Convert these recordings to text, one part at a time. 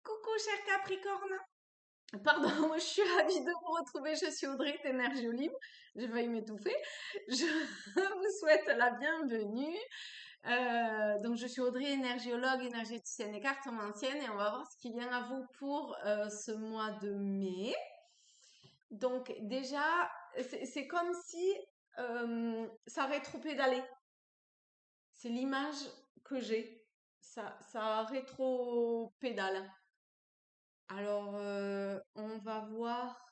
Coucou cher Capricorne. Pardon, je suis ravie de vous retrouver. Je suis Audrey d'Énergie Libre. J'ai failli m'étouffer. Je vous souhaite la bienvenue. Donc, je suis Audrey, énergiologue, énergéticienne et cartomancienne. Et on va voir ce qui vient à vous pour ce mois de mai. Donc, déjà, c'est comme si ça rétro-pédalait. C'est l'image que j'ai. Ça rétro-pédale. Alors, on va voir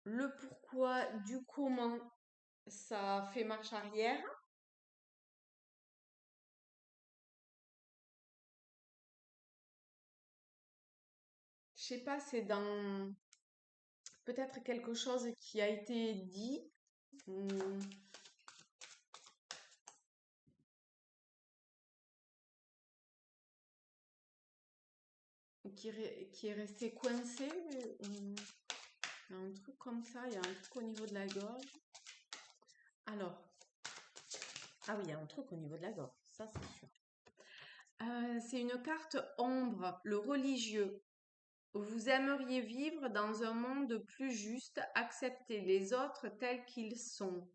le pourquoi du comment ça fait marche arrière. Je sais pas, c'est dans peut-être quelque chose qui a été dit, ou qui est resté coincé. ou- Il y a un truc comme ça, il y a un truc au niveau de la gorge. Alors, ah oui, il y a un truc au niveau de la gorge, ça c'est sûr. C'est une carte ombre, le religieux. Vous aimeriez vivre dans un monde plus juste, accepter les autres tels qu'ils sont.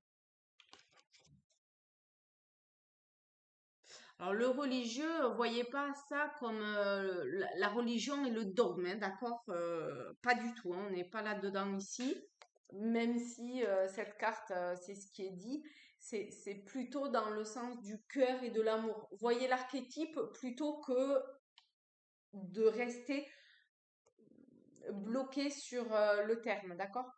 Alors, le religieux, voyez pas ça comme la religion et le dogme, hein, d'accord? Pas du tout, hein, on n'est pas là-dedans ici. Même si cette carte, c'est ce qui est dit, c'est plutôt dans le sens du cœur et de l'amour. Voyez l'archétype plutôt que de rester bloqué sur le terme, d'accord?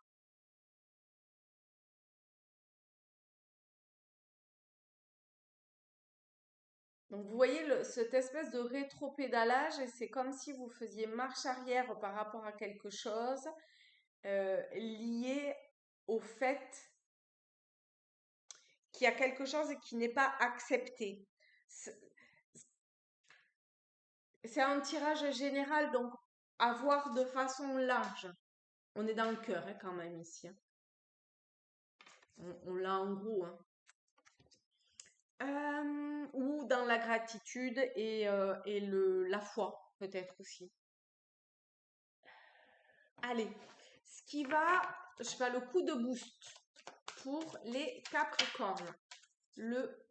Donc vous voyez cette espèce de rétro-pédalage, et c'est comme si vous faisiez marche arrière par rapport à quelque chose lié au fait qu'il y a quelque chose qui n'est pas accepté. C'est c'est un tirage général, donc à voir de façon large. On est dans le cœur hein, quand même ici, hein. On l'a en gros, hein. Ou dans la gratitude et la foi, peut-être aussi. Allez, ce qui va, je fais le coup de boost pour les Capricornes. Le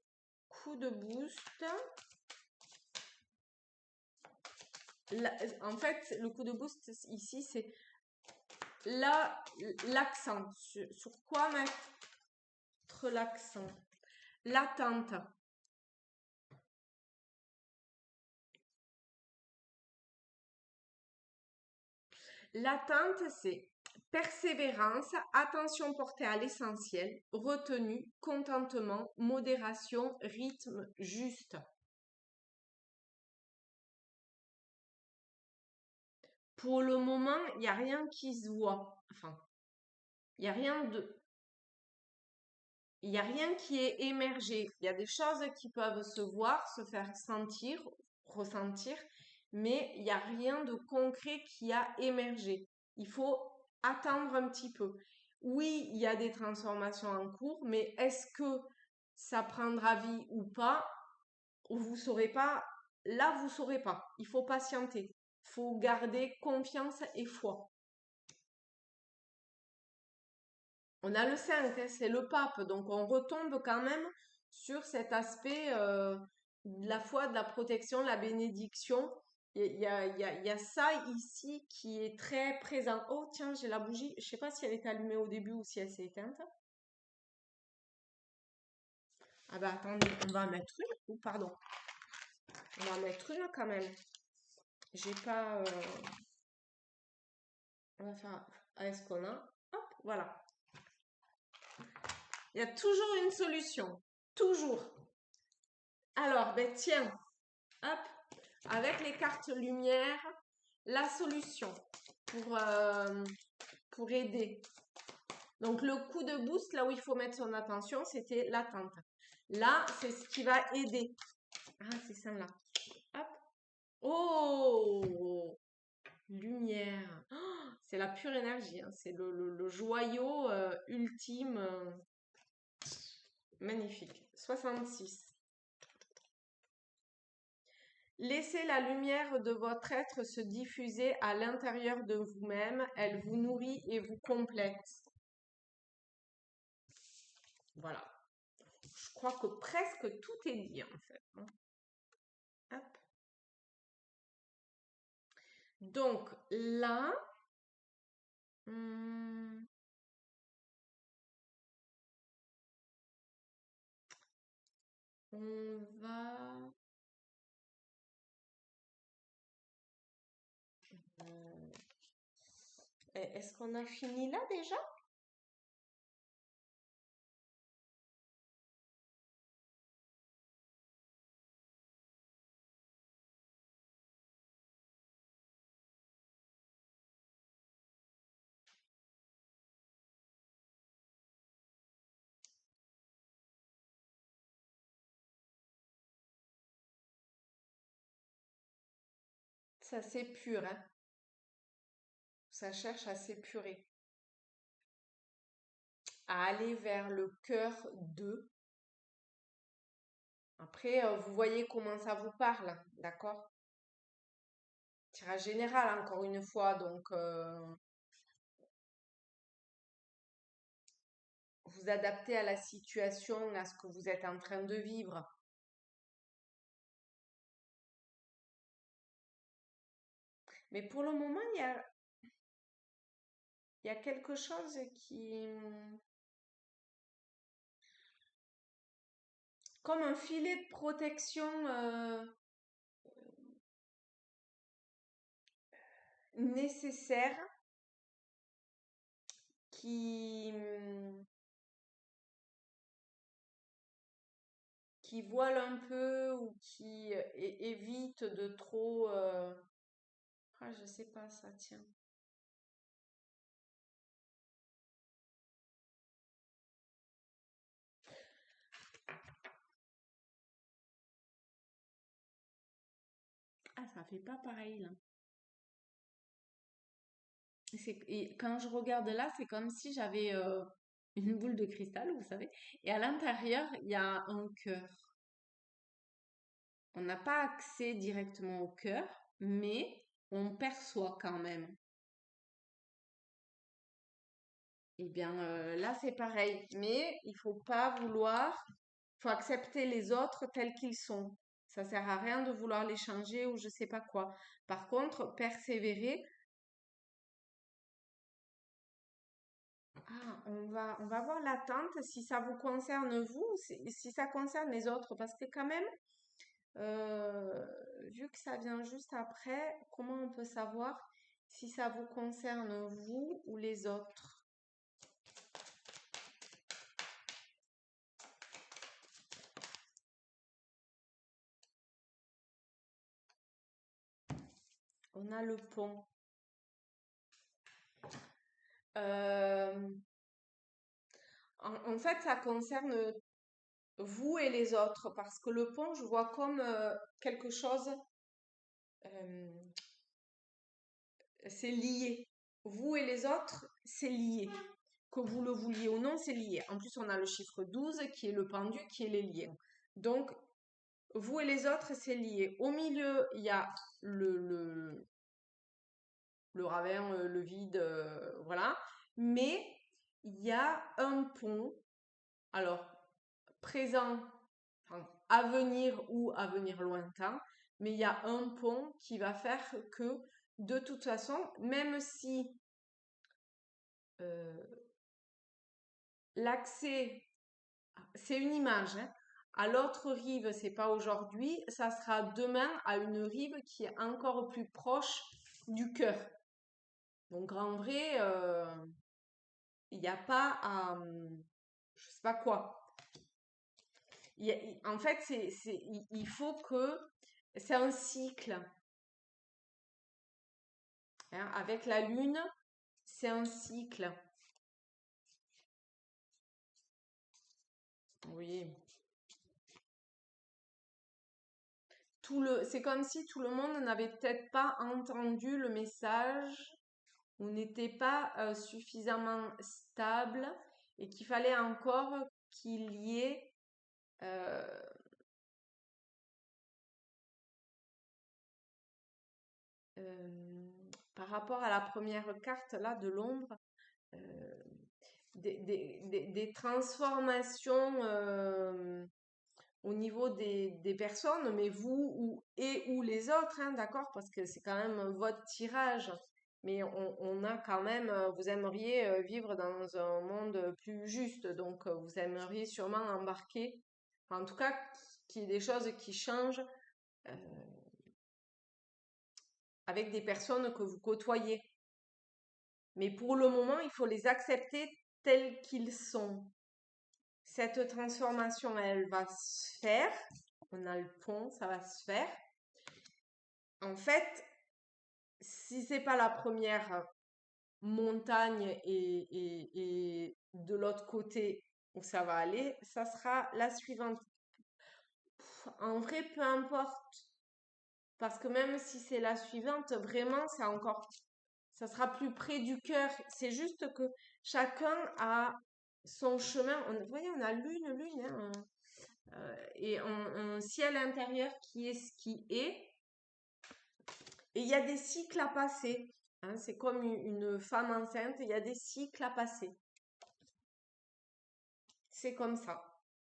coup de boost. En fait, le coup de boost ici, c'est l'accent. Sur quoi mettre l'accent? L'attente. L'attente, c'est persévérance, attention portée à l'essentiel, retenue, contentement, modération, rythme juste. Pour le moment, il n'y a rien qui se voit. Enfin, il n'y a rien de. Il n'y a rien qui est émergé. Il y a des choses qui peuvent se voir, se faire sentir, ressentir, mais il n'y a rien de concret qui a émergé. Il faut attendre un petit peu. Oui, il y a des transformations en cours, mais est-ce que ça prendra vie ou pas? Vous saurez pas. Là, vous saurez pas. Il faut patienter. Il faut garder confiance et foi. On a le 5, hein, c'est le pape, donc on retombe quand même sur cet aspect de la foi, de la protection, de la bénédiction. Il y a ça ici qui est très présent. Oh tiens, j'ai la bougie. Je sais pas si elle est allumée au début ou si elle s'est éteinte. Ah bah attendez, on va en mettre une. Ou pardon, on va en mettre une quand même. J'ai pas. On va faire avec ce qu'on a. Hop, voilà. Il y a toujours une solution. Toujours. Alors, ben tiens, hop, avec les cartes lumière, la solution pour aider. Donc, le coup de boost, là où il faut mettre son attention, c'était l'attente. Là, c'est ce qui va aider. Ah, c'est celle-là. Hop. Oh! Lumière. Oh, c'est la pure énergie, hein. C'est le joyau ultime. Magnifique. 66. Laissez la lumière de votre être se diffuser à l'intérieur de vous-même. Elle vous nourrit et vous complète. Voilà. Je crois que presque tout est dit en fait, hein. Hop. Donc là, hmm, on va... Est-ce qu'on a fini là déjà? Ça s'épure, hein. Ça cherche à s'épurer, à aller vers le cœur de. Après, vous voyez comment ça vous parle, d'accord? Tirage général, encore une fois, donc vous adaptez à la situation, à ce que vous êtes en train de vivre. Mais pour le moment, il y a quelque chose qui... Comme un filet de protection nécessaire qui, qui voile un peu ou qui évite de trop... Ah, je sais pas ça, tiens. Ah, ça fait pas pareil là. Et quand je regarde là, c'est comme si j'avais une boule de cristal, vous savez, et à l'intérieur, il y a un cœur. On n'a pas accès directement au cœur, mais on perçoit quand même. Eh bien, là, c'est pareil. Mais il faut pas vouloir, faut accepter les autres tels qu'ils sont. Ça sert à rien de vouloir les changer ou je sais pas quoi. Par contre, persévérer. Ah, on va voir l'attente si ça vous concerne vous, si ça concerne les autres. Parce que quand même, euh, vu que ça vient juste après, comment on peut savoir si ça vous concerne vous ou les autres? On a le pont. Euh, en fait, ça concerne vous et les autres, parce que le pont, je vois comme quelque chose, euh, c'est lié. Vous et les autres, c'est lié. Que vous le vouliez ou non, c'est lié. En plus, on a le chiffre 12 qui est le pendu, qui est les liens. Donc, vous et les autres, c'est lié. Au milieu, il y a le ravin, le vide, voilà. Mais il y a un pont. Alors, présent, enfin, avenir ou avenir lointain, mais il y a un pont qui va faire que, de toute façon, même si euh, l'accès, c'est une image, hein, à l'autre rive, c'est pas aujourd'hui, ça sera demain à une rive qui est encore plus proche du cœur. Donc en vrai, il n'y a pas à, je sais pas quoi. En fait, il faut que c'est un cycle, hein. Avec la lune, c'est un cycle. Oui. C'est comme si tout le monde n'avait peut-être pas entendu le message ou n'était pas suffisamment stable et qu'il fallait encore qu'il y ait euh, par rapport à la première carte là de l'ombre, euh, des transformations au niveau des personnes, mais vous ou les autres, hein, d'accord, parce que c'est quand même votre tirage. Mais on a quand même, vous aimeriez vivre dans un monde plus juste, donc vous aimeriez sûrement embarquer, enfin, en tout cas, qu'il y ait des choses qui changent euh, avec des personnes que vous côtoyez. Mais pour le moment, il faut les accepter tels qu'ils sont. Cette transformation, elle va se faire. On a le pont, ça va se faire. En fait, si c'est pas la première montagne et de l'autre côté où ça va aller, ça sera la suivante. En vrai, peu importe. Parce que même si c'est la suivante, vraiment, ça sera plus près du cœur. C'est juste que chacun a son chemin. Vous voyez, on a lune, hein, et un ciel intérieur qui est ce qui est. Et il y a des cycles à passer. Hein, c'est comme une femme enceinte, il y a des cycles à passer. C'est comme ça.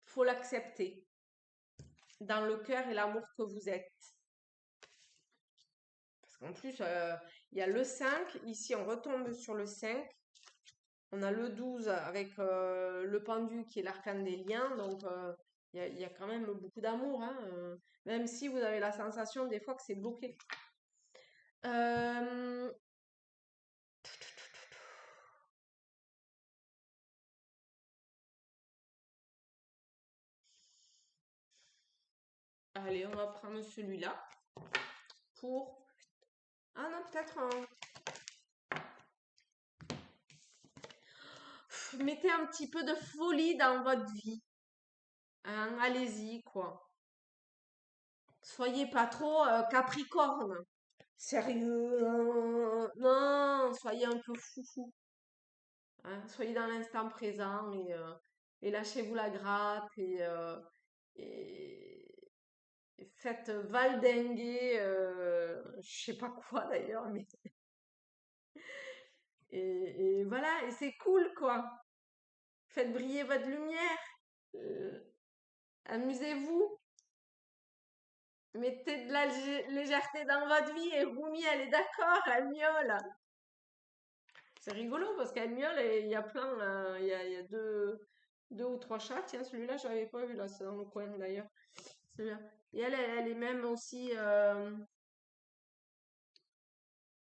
Faut l'accepter dans le cœur et l'amour que vous êtes. Parce qu'en plus, il y a le 5. Ici, on retombe sur le 5. On a le 12 avec le pendu qui est l'arcane des liens. Donc, il y a quand même beaucoup d'amour. Hein, même si vous avez la sensation des fois que c'est bloqué. Euh, Allez, on va prendre celui-là pour... Ah non, peut-être mettez un petit peu de folie dans votre vie. Hein, allez-y, quoi. Soyez pas trop capricorne. Sérieux, non, soyez un peu foufou. Hein, soyez dans l'instant présent et lâchez-vous la grappe et, et faites valdinguer, je sais pas quoi d'ailleurs, mais et voilà, et c'est cool quoi. Faites briller votre lumière, euh, amusez-vous, mettez de la légèreté dans votre vie et Rumi, elle est d'accord, elle miaule. C'est rigolo parce qu'elle miaule et il y a plein, il y a deux ou trois chats. Tiens, celui-là, je l'avais pas vu là, c'est dans le coin d'ailleurs. C'est bien. Et elle est même aussi,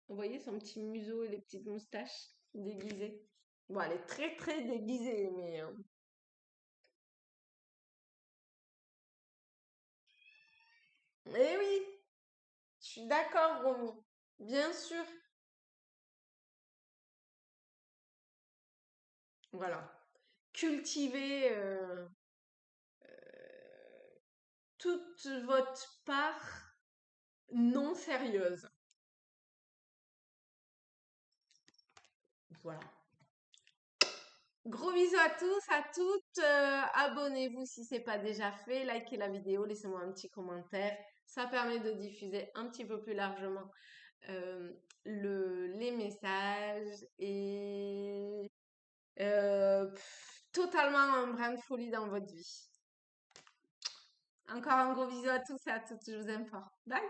vous voyez son petit museau et les petites moustaches déguisées. Bon, elle est très très déguisée, mais eh oui, je suis d'accord, Romy. Bien sûr. Voilà. Cultivez toute votre part non sérieuse. Voilà. Gros bisous à tous, à toutes. Abonnez-vous si c'est pas déjà fait. Likez la vidéo, laissez-moi un petit commentaire. Ça permet de diffuser un petit peu plus largement euh, les messages et totalement un brin de folie dans votre vie. Encore un gros bisou à tous et à toutes. Je vous aime fort. Bye!